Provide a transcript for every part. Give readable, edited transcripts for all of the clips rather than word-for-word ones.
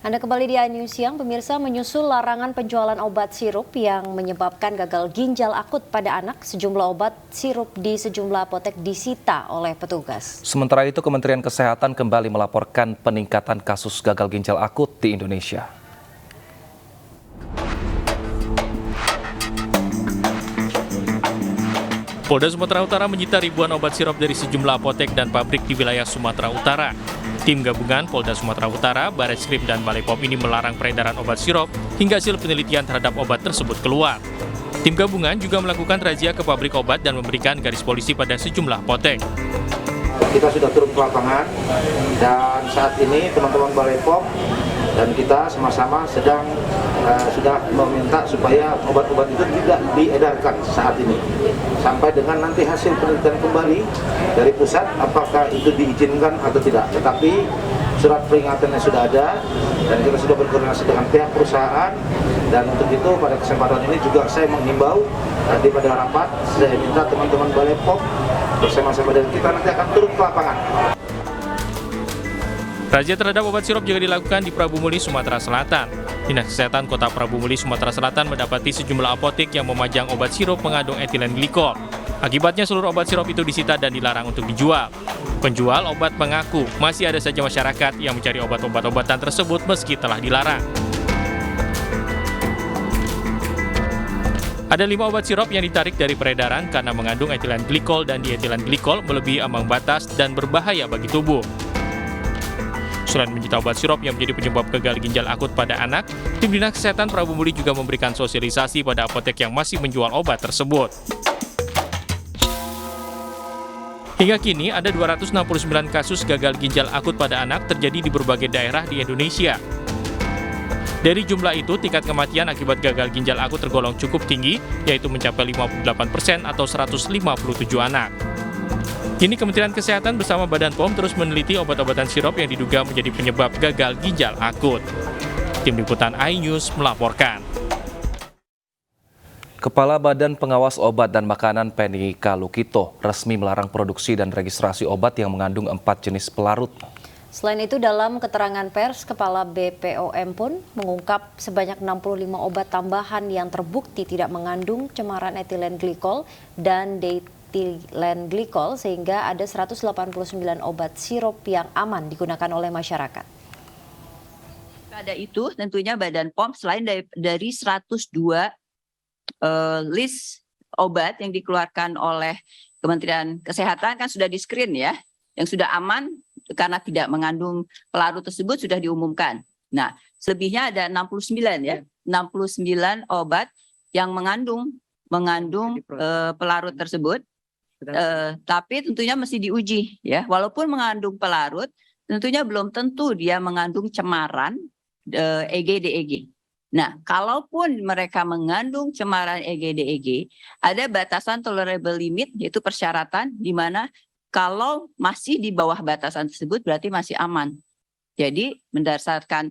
Anda kembali di iNews Siang, pemirsa, menyusul larangan penjualan obat sirup yang menyebabkan gagal ginjal akut pada anak, sejumlah obat sirup di sejumlah apotek disita oleh petugas. Sementara itu, Kementerian Kesehatan kembali melaporkan peningkatan kasus gagal ginjal akut di Indonesia. Polda Sumatera Utara menyita ribuan obat sirup dari sejumlah apotek dan pabrik di wilayah Sumatera Utara. Tim gabungan Polda Sumatera Utara, Barreskrim, dan Balai POM ini melarang peredaran obat sirup hingga hasil penelitian terhadap obat tersebut keluar. Tim gabungan juga melakukan razia ke pabrik obat dan memberikan garis polisi pada sejumlah apotek. Kita sudah turun ke lapangan dan saat ini teman-teman Balai POM dan kita sama-sama sudah meminta supaya obat-obat itu tidak diedarkan saat ini sampai dengan nanti hasil penelitian kembali dari pusat apakah itu diizinkan atau tidak. Tetapi surat peringatannya sudah ada dan kita sudah berkoordinasi dengan pihak perusahaan, dan untuk itu pada kesempatan ini juga saya menghimbau nanti pada rapat saya minta teman-teman Balai POM bersama-sama dengan kita nanti akan turun ke lapangan. Razia terhadap obat sirup juga dilakukan di Prabu Muli, Sumatera Selatan. Dinas Kesehatan Kota Prabu Muli, Sumatera Selatan mendapati sejumlah apotek yang memajang obat sirup mengandung etilen glikol. Akibatnya seluruh obat sirup itu disita dan dilarang untuk dijual. Penjual obat mengaku masih ada saja masyarakat yang mencari obat-obatan tersebut meski telah dilarang. Ada 5 obat sirup yang ditarik dari peredaran karena mengandung etilen glikol dan dietilen glikol melebihi ambang batas dan berbahaya bagi tubuh. Selain menyita obat sirup yang menjadi penyebab gagal ginjal akut pada anak, tim Dinas Kesehatan Prabu Muli juga memberikan sosialisasi pada apotek yang masih menjual obat tersebut. Hingga kini ada 269 kasus gagal ginjal akut pada anak terjadi di berbagai daerah di Indonesia. Dari jumlah itu, tingkat kematian akibat gagal ginjal akut tergolong cukup tinggi, yaitu mencapai 58% atau 157 anak. Kini Kementerian Kesehatan bersama Badan POM terus meneliti obat-obatan sirup yang diduga menjadi penyebab gagal ginjal akut. Tim Liputan iNews melaporkan. Kepala Badan Pengawas Obat dan Makanan Penny Kalukito resmi melarang produksi dan registrasi obat yang mengandung 4 jenis pelarut. Selain itu, dalam keterangan pers, Kepala BPOM pun mengungkap sebanyak 65 obat tambahan yang terbukti tidak mengandung cemaran etilen glikol dan dietilen glikol, sehingga ada 189 obat sirup yang aman digunakan oleh masyarakat. Pada itu tentunya Badan POM selain dari 102 list obat yang dikeluarkan oleh Kementerian Kesehatan kan sudah di-screen ya, yang sudah aman karena tidak mengandung pelarut tersebut sudah diumumkan. Nah, selebihnya ada 69 ya, 69 obat yang mengandung pelarut tersebut. Tapi tentunya mesti diuji ya, walaupun mengandung pelarut tentunya belum tentu dia mengandung cemaran EG/DEG. Nah, kalaupun mereka mengandung cemaran EG/DEG, ada batasan tolerable limit, yaitu persyaratan di mana kalau masih di bawah batasan tersebut berarti masih aman. Jadi berdasarkan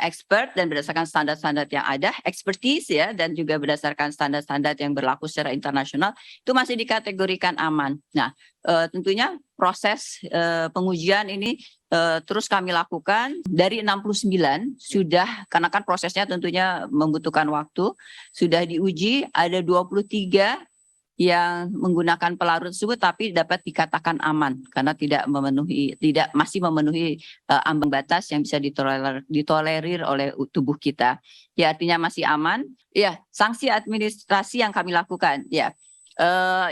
expert dan berdasarkan standar-standar yang ada, expertise ya, dan juga berdasarkan standar-standar yang berlaku secara internasional, itu masih dikategorikan aman. Nah, tentunya proses pengujian ini terus kami lakukan. Dari 69 sudah, karena kan prosesnya tentunya membutuhkan waktu, sudah diuji ada 23 yang menggunakan pelarut tersebut tapi dapat dikatakan aman karena masih memenuhi ambang batas yang bisa ditolerir oleh tubuh kita. Ya, artinya masih aman. Ya, sanksi administrasi yang kami lakukan ya.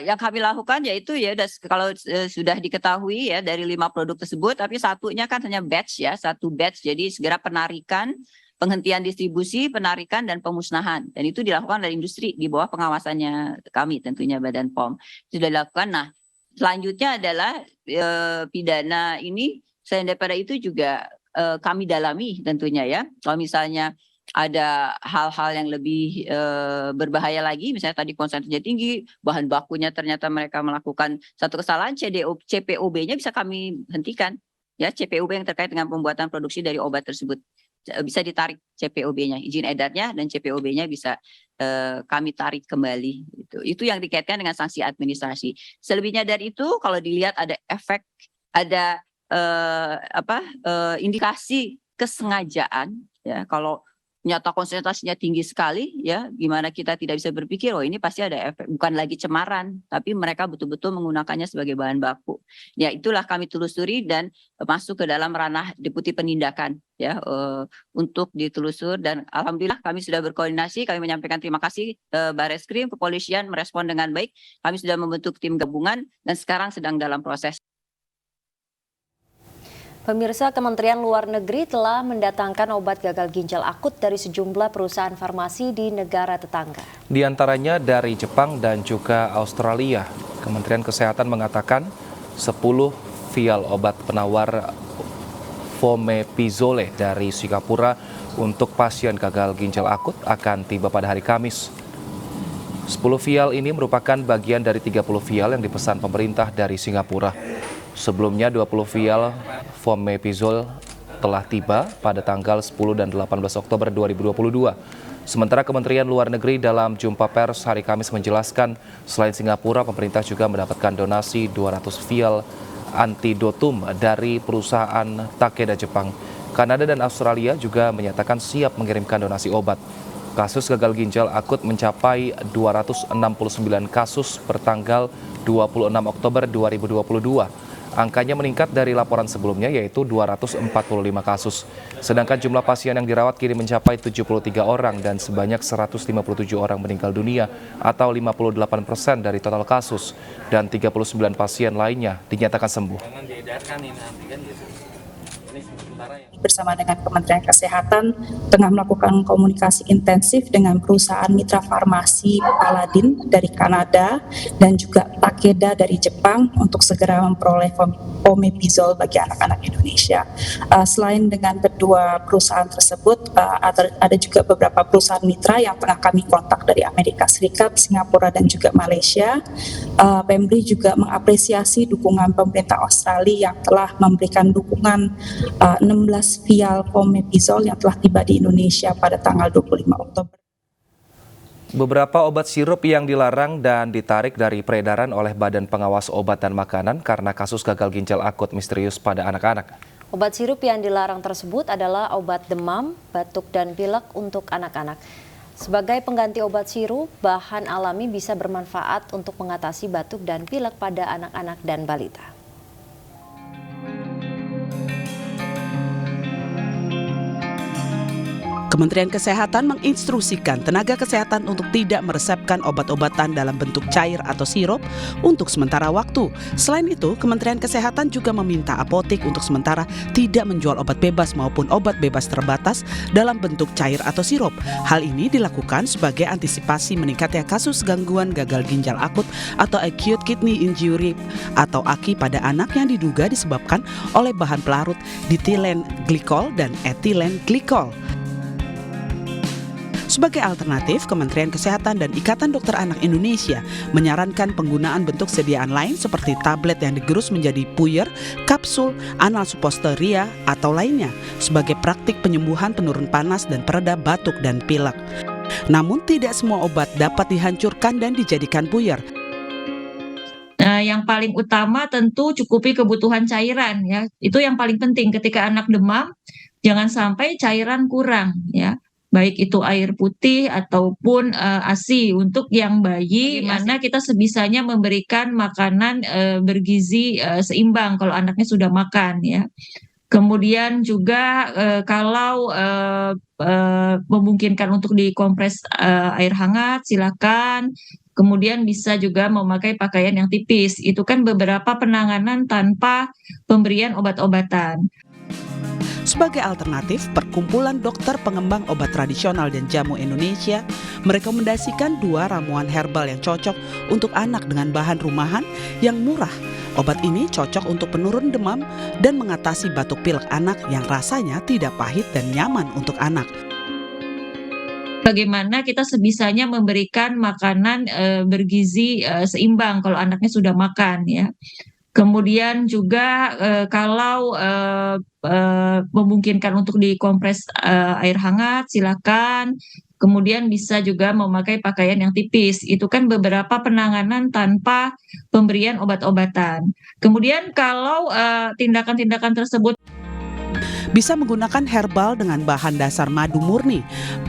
Yang kami lakukan yaitu ya kalau sudah diketahui ya dari 5 produk tersebut, tapi satunya kan hanya batch ya, satu batch, jadi segera penarikan, penghentian distribusi, penarikan, dan pemusnahan. Dan itu dilakukan oleh industri di bawah pengawasannya kami, tentunya Badan POM. Sudah dilakukan. Nah, selanjutnya adalah pidana ini, selain daripada itu juga kami dalami tentunya ya. Kalau misalnya ada hal-hal yang lebih berbahaya lagi, misalnya tadi konsentrasinya tinggi, bahan bakunya ternyata mereka melakukan satu kesalahan, CPOB-nya bisa kami hentikan. Ya, CPOB yang terkait dengan pembuatan produksi dari obat tersebut. Bisa ditarik CPOB-nya, izin edarnya dan CPOB-nya bisa kami tarik kembali. Itu yang dikaitkan dengan sanksi administrasi. Selebihnya dari itu, kalau dilihat ada efek, ada indikasi kesengajaan, ya, kalau nyata konsentrasinya tinggi sekali, ya, gimana kita tidak bisa berpikir, oh ini pasti ada efek, bukan lagi cemaran, tapi mereka betul-betul menggunakannya sebagai bahan baku. Ya, itulah kami telusuri dan masuk ke dalam ranah deputi penindakan, ya, untuk ditelusur, dan alhamdulillah kami sudah berkoordinasi, kami menyampaikan terima kasih Bareskrim, kepolisian merespon dengan baik, kami sudah membentuk tim gabungan dan sekarang sedang dalam proses. Pemirsa, Kementerian Luar Negeri telah mendatangkan obat gagal ginjal akut dari sejumlah perusahaan farmasi di negara tetangga. Di antaranya dari Jepang dan juga Australia. Kementerian Kesehatan mengatakan 10 vial obat penawar Fomepizole dari Singapura untuk pasien gagal ginjal akut akan tiba pada hari Kamis. 10 vial ini merupakan bagian dari 30 vial yang dipesan pemerintah dari Singapura. Sebelumnya 20 vial Fomepizole telah tiba pada tanggal 10 dan 18 Oktober 2022. Sementara Kementerian Luar Negeri dalam jumpa pers hari Kamis menjelaskan selain Singapura, pemerintah juga mendapatkan donasi 200 vial antidotum dari perusahaan Takeda Jepang. Kanada dan Australia juga menyatakan siap mengirimkan donasi obat. Kasus gagal ginjal akut mencapai 269 kasus per tanggal 26 Oktober 2022. Angkanya meningkat dari laporan sebelumnya yaitu 245 kasus. Sedangkan jumlah pasien yang dirawat kini mencapai 73 orang dan sebanyak 157 orang meninggal dunia atau 58% dari total kasus dan 39 pasien lainnya dinyatakan sembuh. Bersama dengan Kementerian Kesehatan tengah melakukan komunikasi intensif dengan perusahaan mitra farmasi Paladin dari Kanada dan juga Takeda dari Jepang untuk segera memperoleh Fomepizole bagi anak-anak Indonesia. Selain dengan kedua perusahaan tersebut, ada juga beberapa perusahaan mitra yang tengah kami kontak dari Amerika Serikat, Singapura, dan juga Malaysia. Pemri juga mengapresiasi dukungan pemerintah Australia yang telah memberikan dukungan 16 vial Fomepizole yang telah tiba di Indonesia pada tanggal 25 Oktober. Beberapa obat sirup yang dilarang dan ditarik dari peredaran oleh Badan Pengawas Obat dan Makanan karena kasus gagal ginjal akut misterius pada anak-anak. Obat sirup yang dilarang tersebut adalah obat demam, batuk, dan pilek untuk anak-anak. Sebagai pengganti obat sirup, bahan alami bisa bermanfaat untuk mengatasi batuk dan pilek pada anak-anak dan balita. Kementerian Kesehatan menginstruksikan tenaga kesehatan untuk tidak meresepkan obat-obatan dalam bentuk cair atau sirup untuk sementara waktu. Selain itu, Kementerian Kesehatan juga meminta apotek untuk sementara tidak menjual obat bebas maupun obat bebas terbatas dalam bentuk cair atau sirup. Hal ini dilakukan sebagai antisipasi meningkatnya kasus gangguan gagal ginjal akut atau acute kidney injury atau AKI pada anak yang diduga disebabkan oleh bahan pelarut dietilen glikol dan etilen glikol. Sebagai alternatif, Kementerian Kesehatan dan Ikatan Dokter Anak Indonesia menyarankan penggunaan bentuk sediaan lain seperti tablet yang digerus menjadi puyer, kapsul, anal suppostoria, atau lainnya sebagai praktik penyembuhan penurun panas dan pereda batuk dan pilek. Namun tidak semua obat dapat dihancurkan dan dijadikan puyer. Yang paling utama tentu cukupi kebutuhan cairan, ya. Itu yang paling penting ketika anak demam, jangan sampai cairan kurang, ya. Baik itu air putih ataupun ASI. Untuk yang bayi, mana kita sebisanya memberikan makanan bergizi seimbang kalau anaknya sudah makan, ya. Kemudian juga kalau memungkinkan untuk dikompres air hangat, silakan. Kemudian bisa juga memakai pakaian yang tipis. Itu kan beberapa penanganan tanpa pemberian obat-obatan. Sebagai alternatif, Perkumpulan Dokter Pengembang Obat Tradisional dan Jamu Indonesia merekomendasikan 2 ramuan herbal yang cocok untuk anak dengan bahan rumahan yang murah. Obat ini cocok untuk penurun demam dan mengatasi batuk pilek anak yang rasanya tidak pahit dan nyaman untuk anak. Bagaimana kita sebisanya memberikan makanan bergizi seimbang kalau anaknya sudah makan, ya. Kemudian juga kalau memungkinkan untuk dikompres air hangat, silakan. Kemudian bisa juga memakai pakaian yang tipis. Itu kan beberapa penanganan tanpa pemberian obat-obatan. Kemudian kalau tindakan-tindakan tersebut bisa menggunakan herbal dengan bahan dasar madu murni,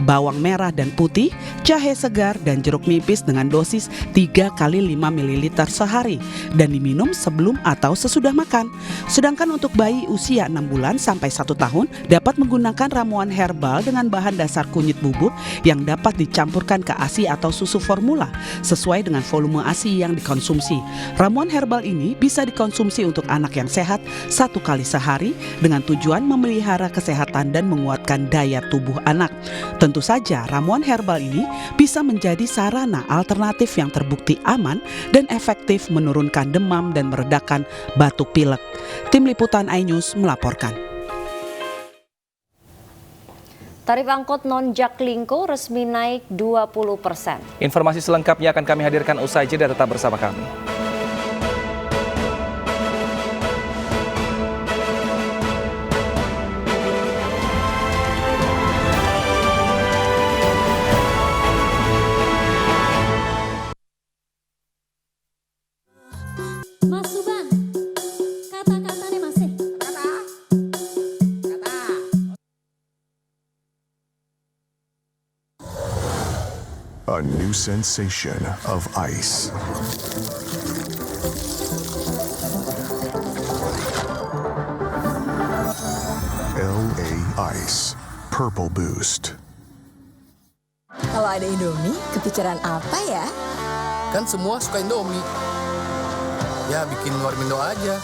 bawang merah dan putih, jahe segar, dan jeruk nipis dengan dosis 3 kali 5 ml sehari dan diminum sebelum atau sesudah makan. Sedangkan untuk bayi usia 6 bulan sampai 1 tahun dapat menggunakan ramuan herbal dengan bahan dasar kunyit bubuk yang dapat dicampurkan ke ASI atau susu formula sesuai dengan volume ASI yang dikonsumsi. Ramuan herbal ini bisa dikonsumsi untuk anak yang sehat 1 kali sehari dengan tujuan memelihara kesehatan dan menguatkan daya tubuh anak. Tentu saja ramuan herbal ini bisa menjadi sarana alternatif yang terbukti aman dan efektif menurunkan demam dan meredakan batuk pilek. Tim Liputan iNews melaporkan. Tarif angkot non-Jaklingko resmi naik 20%. Informasi selengkapnya akan kami hadirkan usai jeda, tetap bersama kami. Mas Suban, kata-katanya masih. A new sensation of ice. LA Ice Purple Boost. Kalau ada Indomie, kepikiran apa ya? Kan semua suka Indomie. Ya bikin warmindo aja.